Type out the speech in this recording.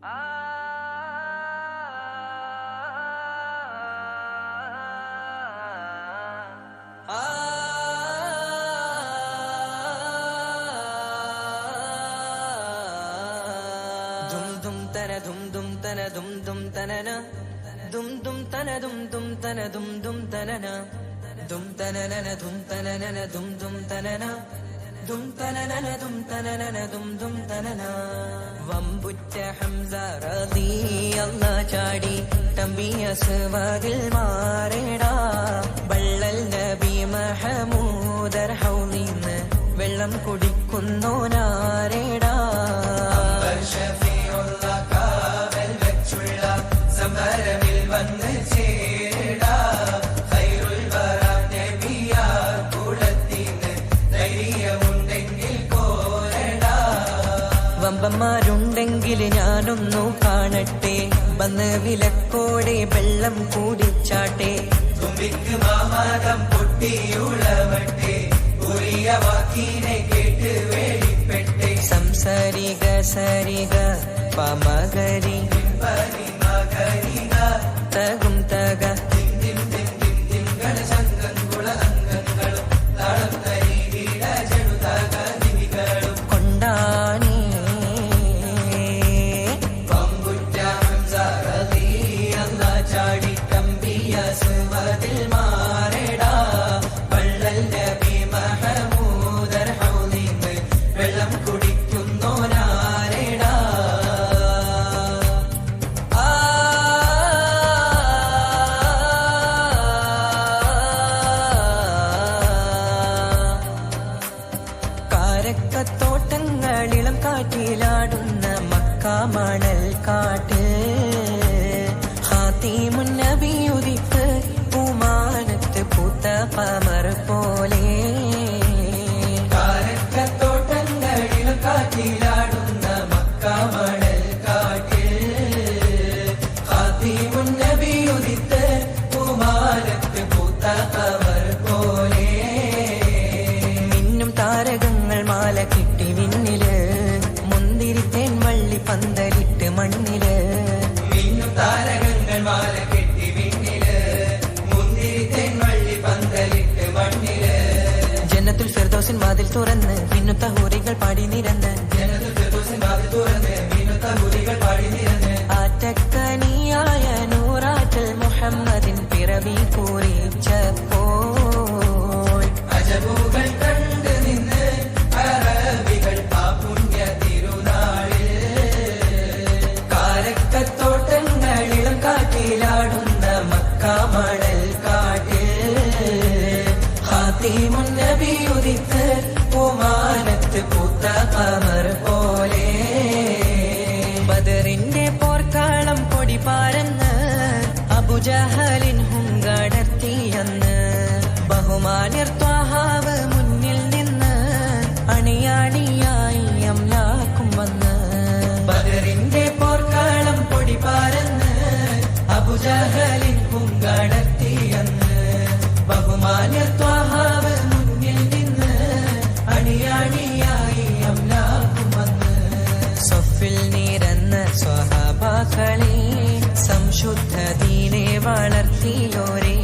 dum tana dum dum tana dum dum tanana dum dum tana dum dum tana dum dum tanana dum tanana dum tanana dum dum tanana dum tanana dum tanana dum dum tanana വമ്പുറ്റ Hamza റളിയല്ലാഹു ചാടി തമ്പിയ സവാദിൽ മാറേടാ ബള്ളൽ നബി മഹമൂദർ ഹൗലിന്ന് വെള്ളം കുടിക്കുന്നോനാരേടാ സമരമിൽ വന്ന് ചേടാ ഖൈറുൽ വറ നബിയാ കുളത്തിന് ധൈര്യമുണ്ടെങ്കിൽ കോരടാ വമ്പന്മാരുണ്ടെങ്കിൽ ഞാനൊന്നു കാണട്ടെ വന്ന് വിലക്കോടെ വെള്ളം കൂടിച്ചാട്ടെ തുമ്പിക്ക് മാമാകം പൊട്ടിയുളവട്ടെ ഉറിയ വാക്കിനെ കേട്ട് വേളിപ്പെട്ടെ സംസരിക സരിക പമകരി തകും തക കൊണ്ടാണി വമ്പുറ്റ ഹംസ റളിയല്ലാഹു ചാടി തമ്പിയ സവാദിൽ മാറേടാ ബള്ളൽ നബി മഹമൂദർ ഹൗലിന്ന് വെള്ളം കുടിക്കുന്നോനാരേടാ കാരക്കത്തോട്ടങ്ങളിളം കാറ്റിലാടുന്ന മക്കാമണൽ കാട്ട് ഹാത്തിമുൻ നബി ഉദിത്ത് പൂമാനത്ത് പൂത്ത ഖമർ പോലെ കാരക്കത്തോട്ടങ്ങളിളം കാറ്റിലാടുന്ന മക്കാമണൽ കാട്ട് ഹാത്തിമുൻ നബി ഉദിത്ത് പൂമാനത്ത് പൂത്ത ഖമർ പോലെ താരകങ്ങൾ മാല കിട്ടി വിണ്ണില് മുന്തിരിത്തേൻ വള്ളി പന്തലിട്ട് മണ്ണില് മിന്നും താരകങ്ങൾ മാല കെട്ടി വിണ്ണില് മുന്തിരിത്തേൻ വള്ളി പന്തലിട്ട് മണ്ണില് ജന്നത്തുൽ ഫിർദൗസിൻ വാതിൽ തുറന്ന് മിന്നുത്ത ഹൂറികൾ പാടി നിരന്ന് ജന്നത്തുൽ ഫിർദൗസിൻ വാതിൽ തുറന്ന് മിന്നുത്ത ഹൂറികൾ പാടി നിരന്ന് ആറ്റക്കനിയായ നൂറാറ്റൽ മുഹമ്മദിൻ പിറവി കുറിച്ചപ്പോൾ അജബുകൾ കണ്ട് നിന്ന് അറബികൾ ആ പുണ്യ തിരുനാളിൽ കാരക്കത്തോട്ടങ്ങളിളം കാറ്റിലാടുന്ന മക്കാമണൽ കാട്ടിൽ ഹാത്തിമുൻ നബി ഉദിത്ത് പൂമാനത്ത് പൂത്ത ഖമർ പോലെ ബദറിന്റെ പോർക്കാളം പൊടി പാരന്ന് അബുജഹലിൻ ഹുങ്കടർത്തിയെന്ന് ബഹുമാനിർ ത്വാഹാവ് മുന്നിൽ നിന്ന് അണിയാണിയായി അംലാക്കും വന്ന് ബദറിന്റെ പോർക്കാളം പൊടി പാരന്ന് അബുജഹലിൻ ഹുങ്കടർത്തിയെന്ന് ബഹുമാനിർ ത്വാഹാവ് മുന്നിൽ നിന്ന് അണിയാണിയായി അംലാക്കും വന്ന് സഫിൽ നിരന്ന സ്വഹാബാക്കളെ സംശുദ്ധ ദീനെ വളർത്തിയോരേ